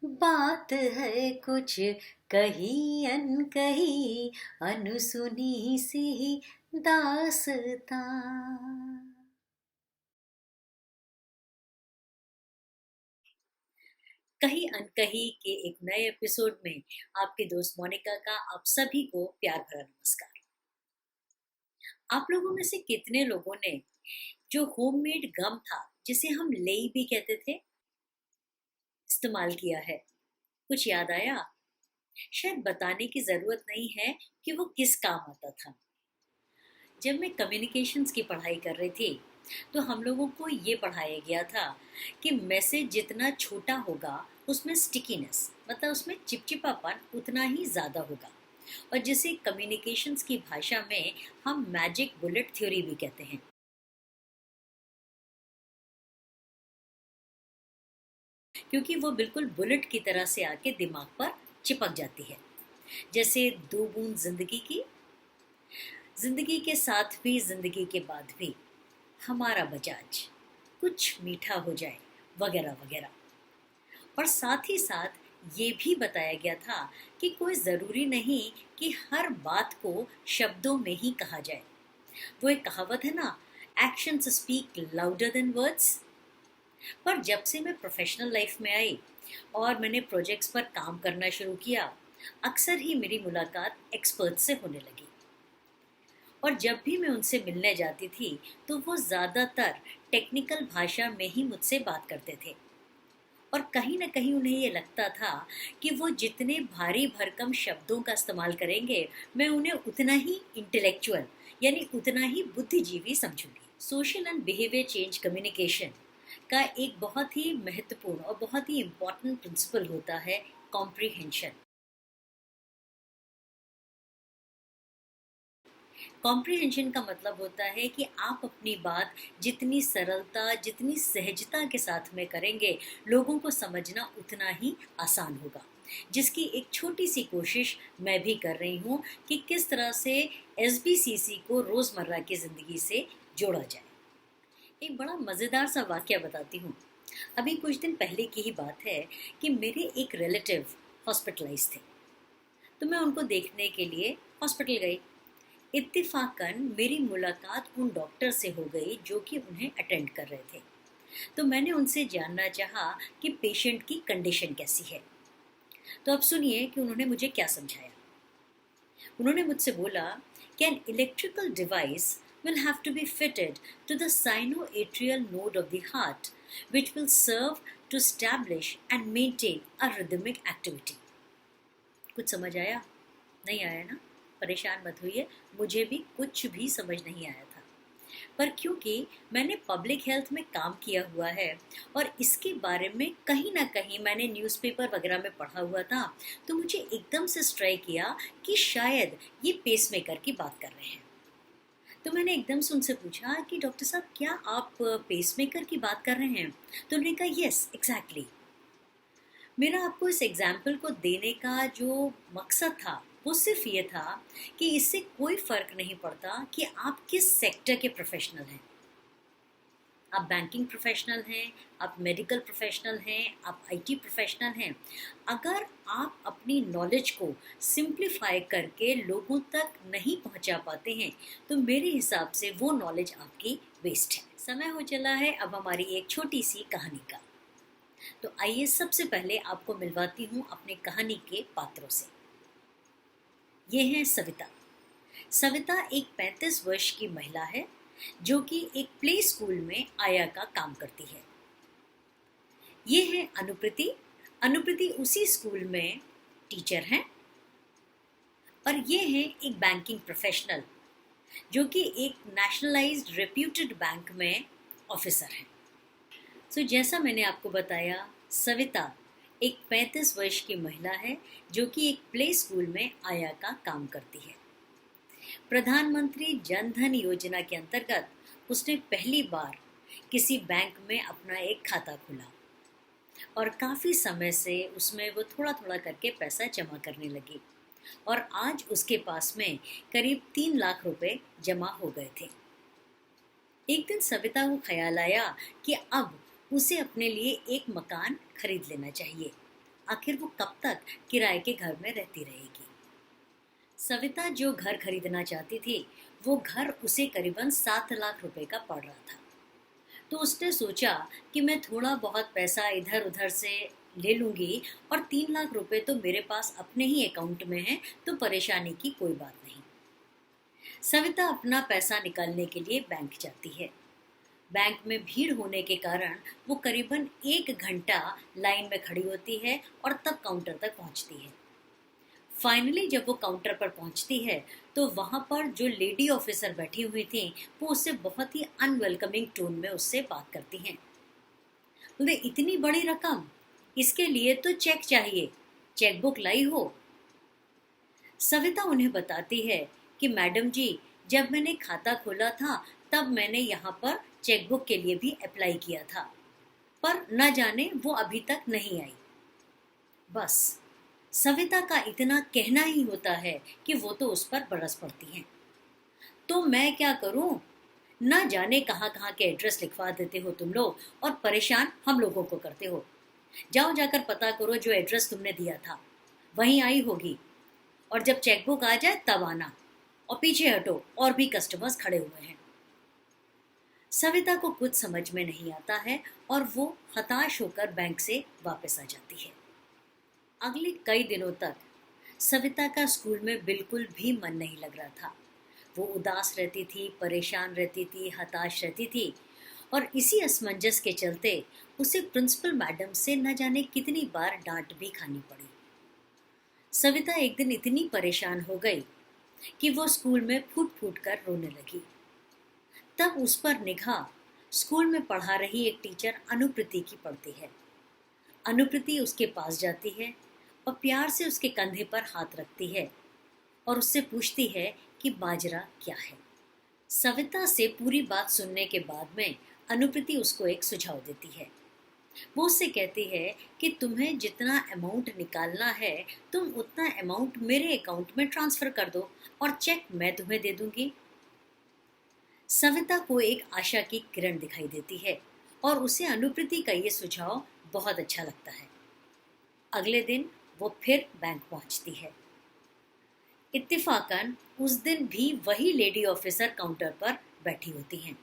बात है कुछ कही अनकही, अनसुनी सी दास्तां। कहीं अनकही के एक नए एपिसोड में आपकी दोस्त मोनिका का आप सभी को प्यार भरा नमस्कार। आप लोगों में से कितने लोगों ने जो होममेड गम था, जिसे हम लेई भी कहते थे, इस्तेमाल किया है? कुछ याद आया? शायद बताने की जरूरत नहीं है कि वो किस काम आता था। जब मैं कम्युनिकेशंस की पढ़ाई कर रही थी, तो हम लोगों को ये पढ़ाया गया था कि मैसेज जितना छोटा होगा, उसमें स्टिकीनेस मतलब उसमें चिपचिपापन उतना ही ज़्यादा होगा। और जिसे कम्युनिकेशंस की भाषा में हम मैजिक बुलेट थ्योरी भी कहते हैं, क्योंकि वो बिल्कुल बुलेट की तरह से आके दिमाग पर चिपक जाती है। जैसे दो बूंद जिंदगी की, जिंदगी के साथ भी जिंदगी के बाद भी हमारा बजाज कुछ मीठा हो जाए, वगैरह वगैरह। और साथ ही साथ ये भी बताया गया था कि कोई ज़रूरी नहीं कि हर बात को शब्दों में ही कहा जाए। वो एक कहावत है ना, actions speak louder than words. पर जब से मैं प्रोफेशनल लाइफ में आई और मैंने प्रोजेक्ट्स पर काम करना शुरू किया, अक्सर ही मेरी मुलाकात एक्सपर्ट से होने लगी। और जब भी मैं उनसे मिलने जाती थी, तो वो ज़्यादातर टेक्निकल भाषा में ही मुझसे बात करते थे। और कहीं न कहीं उन्हें ये लगता था कि वो जितने भारी भरकम शब्दों का इस्तेमाल करेंगे, मैं उन्हें उतना ही इंटेलेक्चुअल यानी उतना ही बुद्धिजीवी समझूंगी। Social and behaviour change communication का एक बहुत ही महत्वपूर्ण और बहुत ही इम्पॉर्टेंट प्रिंसिपल होता है कॉम्प्रिहेंशन। कॉम्प्रिहेंशन का मतलब होता है कि आप अपनी बात जितनी सरलता, जितनी सहजता के साथ में करेंगे, लोगों को समझना उतना ही आसान होगा। जिसकी एक छोटी सी कोशिश मैं भी कर रही हूँ कि किस तरह से एसबीसीसी को रोज़मर्रा की ज़िंदगी से जोड़ा जाए। एक बड़ा मज़ेदार सा वाक़या बताती हूँ। अभी कुछ दिन पहले की ही बात है कि मेरे एक रिलेटिव हॉस्पिटलाइज़ थे, तो मैं उनको देखने के लिए हॉस्पिटल गई। इत्तेफाकन मेरी मुलाकात उन डॉक्टर से हो गई जो कि उन्हें अटेंड कर रहे थे। तो मैंने उनसे जानना चाहा कि पेशेंट की कंडीशन कैसी है। तो अब सुनिए कि उन्होंने मुझे क्या समझाया। उन्होंने मुझसे बोला कि an electrical device will have to be fitted to the sinoatrial node of the heart, which will serve to establish and maintain a rhythmic activity. कुछ समझ आया? नहीं आया ना? परेशान मत होइए, मुझे भी कुछ भी समझ नहीं आया था। पर क्योंकि मैंने पब्लिक हेल्थ में काम किया हुआ है और इसके बारे में कहीं ना कहीं मैंने न्यूज़पेपर वगैरह में पढ़ा हुआ था, तो मुझे एकदम से स्ट्राइक किया कि शायद ये पेसमेकर की बात कर रहे हैं। तो मैंने एकदम से उनसे पूछा कि डॉक्टर साहब, क्या आप पेसमेकर की बात कर रहे हैं? तो उन्होंने कहा यस एग्जैक्टली। मेरा आपको इस एग्जाम्पल को देने का जो मकसद था, वो सिर्फ ये था कि इससे कोई फ़र्क नहीं पड़ता कि आप किस सेक्टर के प्रोफेशनल हैं। आप बैंकिंग प्रोफेशनल हैं, आप मेडिकल प्रोफेशनल हैं, आप आईटी प्रोफेशनल हैं। अगर आप अपनी नॉलेज को सिंप्लीफाई करके लोगों तक नहीं पहुंचा पाते हैं, तो मेरे हिसाब से वो नॉलेज आपकी वेस्ट है। समय हो चला है अब हमारी एक छोटी सी कहानी का। तो आइए सबसे पहले आपको मिलवाती हूँ अपने कहानी के पात्रों से। ये हैं सविता। सविता एक 35 वर्ष की महिला है जो कि एक प्ले स्कूल में आया का काम करती है। ये है अनुप्रीति। अनुप्रीति उसी स्कूल में टीचर हैं। और ये है एक बैंकिंग प्रोफेशनल जो कि एक नेशनलाइज्ड रेप्यूटेड बैंक में ऑफिसर हैं। सो जैसा मैंने आपको बताया, सविता एक 35 वर्ष की महिला है जो कि एक प्ले स्कूल में आया का काम करती है। प्रधानमंत्री जन धन योजना के अंतर्गत उसने पहली बार किसी बैंक में अपना एक खाता खोला और काफ़ी समय से उसमें वो थोड़ा थोड़ा करके पैसा जमा करने लगी। और आज उसके पास में करीब 3 लाख रुपए जमा हो गए थे। एक दिन सविता को ख्याल आया कि अब उसे अपने लिए एक मकान खरीद लेना चाहिए। आखिर वो कब तक किराए के घर में रहती रहेगी। सविता जो घर खरीदना चाहती थी, वो घर उसे करीबन 7 लाख रुपए का पड़ रहा था। तो उसने सोचा कि मैं थोड़ा बहुत पैसा इधर उधर से ले लूंगी और 3 लाख रुपए तो मेरे पास अपने ही अकाउंट में है, तो परेशानी की कोई बात नहीं। सविता अपना पैसा निकालने के लिए बैंक जाती है। बैंक में भीड़ होने के कारण वो करीबन 1 घंटा लाइन में खड़ी होती है और तब काउंटर तक पहुंचती है। फाइनली जब वो काउंटर पर पहुंचती है, तो वहां पर जो लेडी ऑफिसर बैठी हुई थी, वो उससे बहुत ही अनवेलकमिंग टोन में उससे बात करती हैं। बोले, इतनी बड़ी रकम, इसके लिए तो चेक चाहिए, चेकबुक लाई हो? सविता उन्हें बताती है कि मैडम जी, जब मैंने खाता खोला था तब मैंने यहाँ पर चेकबुक के लिए भी अप्लाई किया था, पर न जाने वो अभी तक नहीं आई। बस सविता का इतना कहना ही होता है कि वो तो उस पर बरस पड़ती हैं। तो मैं क्या करूं? न जाने कहाँ कहाँ के एड्रेस लिखवा देते हो तुम लोग और परेशान हम लोगों को करते हो। जाओ जाकर पता करो, जो एड्रेस तुमने दिया था वहीं आई होगी, और जब चेकबुक आ जाए तब आना, और पीछे हटो, और भी कस्टमर्स खड़े हुए हैं। सविता को कुछ समझ में नहीं आता है और वो हताश होकर बैंक से वापस आ जाती है। अगले कई दिनों तक सविता का स्कूल में बिल्कुल भी मन नहीं लग रहा था। वो उदास रहती थी, परेशान रहती थी, हताश रहती थी, और इसी असमंजस के चलते उसे प्रिंसिपल मैडम से न जाने कितनी बार डांट भी खानी पड़ी। सविता एक दिन इतनी परेशान हो गई कि वो स्कूल में फूट फूट कर रोने लगी। तब उस पर निगाह स्कूल में पढ़ा रही एक टीचर अनुप्रीति की पड़ती है। अनुप्रीति उसके पास जाती है और प्यार से उसके कंधे पर हाथ रखती है और उससे पूछती है कि बाजरा क्या है। सविता से पूरी बात सुनने के बाद में अनुप्रीति उसको एक सुझाव देती है। वो उससे कहती है कि तुम्हें जितना अमाउंट निकालना है, तुम उतना अमाउंट मेरे अकाउंट में ट्रांसफर कर दो और चेक मैं तुम्हें दे दूंगी। सविता को एक आशा की किरण दिखाई देती है और उसे अनुप्रीति का ये सुझाव बहुत अच्छा लगता है। अगले दिन वो फिर बैंक पहुंचती है। इत्तेफाकन उस दिन भी वही लेडी ऑफिसर काउंटर पर बैठी होती हैं।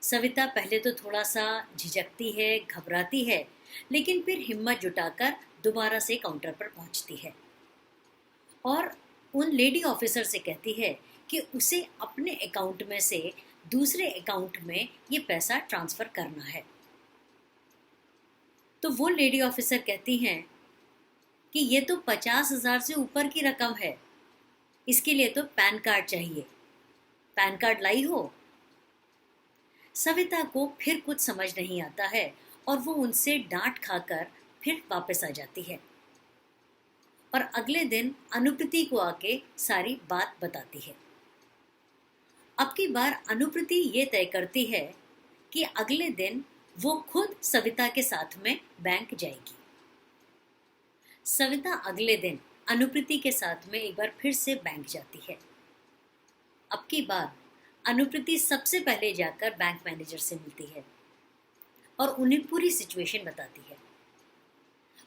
सविता पहले तो थोड़ा सा झिझकती है, घबराती है, लेकिन फिर हिम्मत जुटाकर दोबारा से काउंटर पर पहुंचती है और उन लेडी ऑफिसर से कहती है कि उसे अपने अकाउंट में से दूसरे अकाउंट में ये पैसा ट्रांसफर करना है। तो वो लेडी ऑफिसर कहती हैं कि ये तो 50,000 से ऊपर की रकम है, इसके लिए तो पैन कार्ड चाहिए, पैन कार्ड लाई हो? सविता को फिर कुछ समझ नहीं आता है और वो उनसे डांट खाकर फिर वापस आ जाती है और अगले दिन अनुप्रीति को आके सारी बात बताती है। अब की बार अनुप्रीति ये तय करती है कि अगले दिन वो खुद सविता के साथ में बैंक जाएगी। सविता अगले दिन अनुप्रीति के साथ में एक बार फिर से बैंक जाती है। अब की बार अनुप्रीति सबसे पहले जाकर बैंक मैनेजर से मिलती है और उन्हें पूरी सिचुएशन बताती है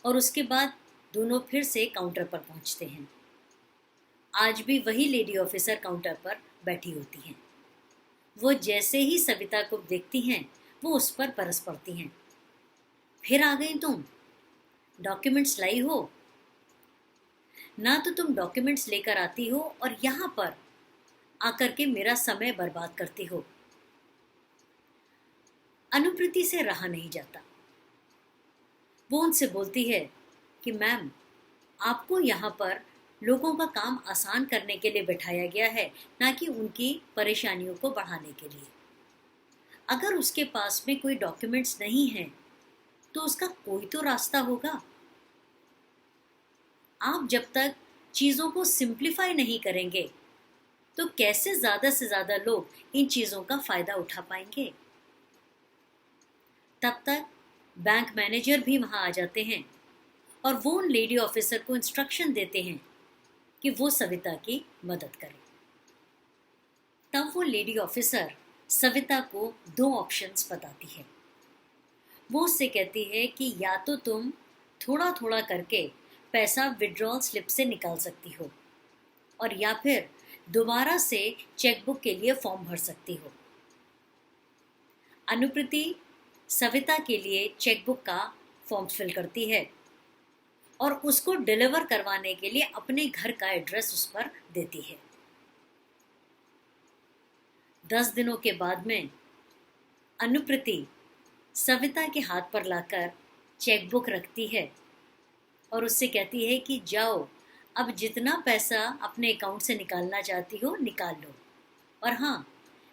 और उसके बाद दोनों फिर से काउंटर पर पहुंचते हैं। आज भी वही लेडी ऑफिसर काउंटर पर बैठी होती हैं। वो जैसे ही सविता को देखती हैं, वो उस पर बरस पड़ती हैं। फिर आ गई तुम, डॉक्यूमेंट्स लाई हो? ना तो तुम डॉक्यूमेंट्स लेकर आती हो और यहाँ पर आकर के मेरा समय बर्बाद करती हो। अनुप्रीति से रहा नहीं जाता। वो उनसे बोलती है कि मैम, आपको यहाँ पर लोगों का काम आसान करने के लिए बैठाया गया है, ना कि उनकी परेशानियों को बढ़ाने के लिए। अगर उसके पास में कोई डॉक्यूमेंट्स नहीं है तो उसका कोई तो रास्ता होगा। आप जब तक चीज़ों को सिंप्लीफाई नहीं करेंगे तो कैसे ज़्यादा से ज़्यादा लोग इन चीज़ों का फ़ायदा उठा पाएंगे। तब तक बैंक मैनेजर भी वहाँ आ जाते हैं और वो उन लेडी ऑफिसर को इंस्ट्रक्शन देते हैं कि वो सविता की मदद करे। तब वो लेडी ऑफिसर सविता को 2 ऑप्शंस बताती है। वो उससे कहती है कि या तो तुम थोड़ा थोड़ा करके पैसा विड्रॉल स्लिप से निकाल सकती हो, और या फिर दोबारा से चेकबुक के लिए फॉर्म भर सकती हो। अनुप्रीति सविता के लिए चेकबुक का फॉर्म फिल करती है और उसको डिलीवर करवाने के लिए अपने घर का एड्रेस उस पर देती है। 10 दिनों के बाद में अनुप्रीति सविता के हाथ पर लाकर चेकबुक रखती है और उससे कहती है कि जाओ, अब जितना पैसा अपने अकाउंट से निकालना चाहती हो निकाल लो, और हाँ,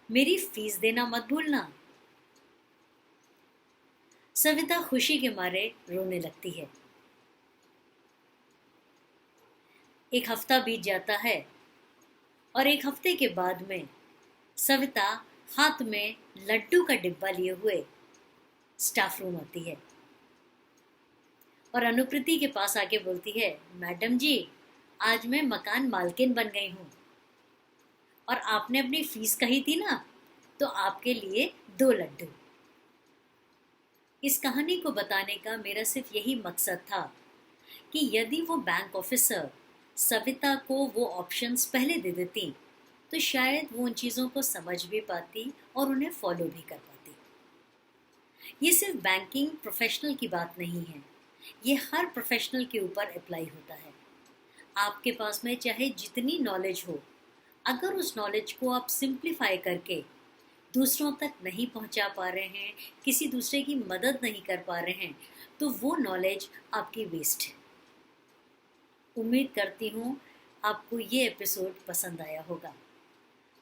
मेरी फीस देना मत भूलना। सविता खुशी के मारे रोने लगती है। एक हफ्ता बीत जाता है और एक हफ्ते के बाद में सविता हाथ में लड्डू का डिब्बा लिए हुए स्टाफ रूम आती है और अनुप्रीति के पास आके बोलती है, मैडम जी, आज मैं मकान मालकिन बन गई हूँ और आपने अपनी फीस कही थी ना, तो आपके लिए 2 लड्डू। इस कहानी को बताने का मेरा सिर्फ यही मकसद था कि यदि वो बैंक ऑफिसर सविता को वो ऑप्शंस पहले दे देती तो शायद वो उन चीज़ों को समझ भी पाती और उन्हें फॉलो भी कर पाती। ये सिर्फ बैंकिंग प्रोफेशनल की बात नहीं है, ये हर प्रोफेशनल के ऊपर अप्लाई होता है। आपके पास में चाहे जितनी नॉलेज हो, अगर उस नॉलेज को आप सिंप्लीफाई करके दूसरों तक नहीं पहुंचा पा रहे हैं, किसी दूसरे की मदद नहीं कर पा रहे हैं, तो वो नॉलेज आपकी वेस्ट है। उम्मीद करती हूँ आपको ये एपिसोड पसंद आया होगा,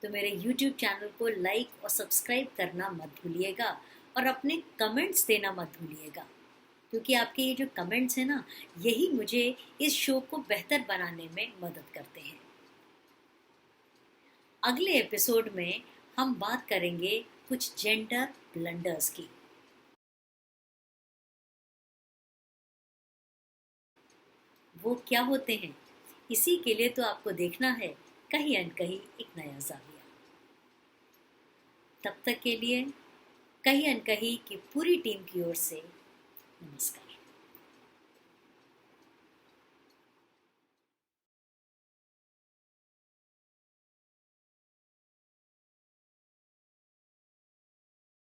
तो मेरे YouTube चैनल को लाइक और सब्सक्राइब करना मत भूलिएगा और अपने कमेंट्स देना मत भूलिएगा, क्योंकि आपके ये जो कमेंट्स हैं ना, यही मुझे इस शो को बेहतर बनाने में मदद करते हैं। अगले एपिसोड में हम बात करेंगे कुछ जेंडर ब्लंडर्स की। वो क्या होते हैं, इसी के लिए तो आपको देखना है कहीं अनकहीं एक नया जाविया। तब तक के लिए कहीं अनकहीं की पूरी टीम की ओर से नमस्कार।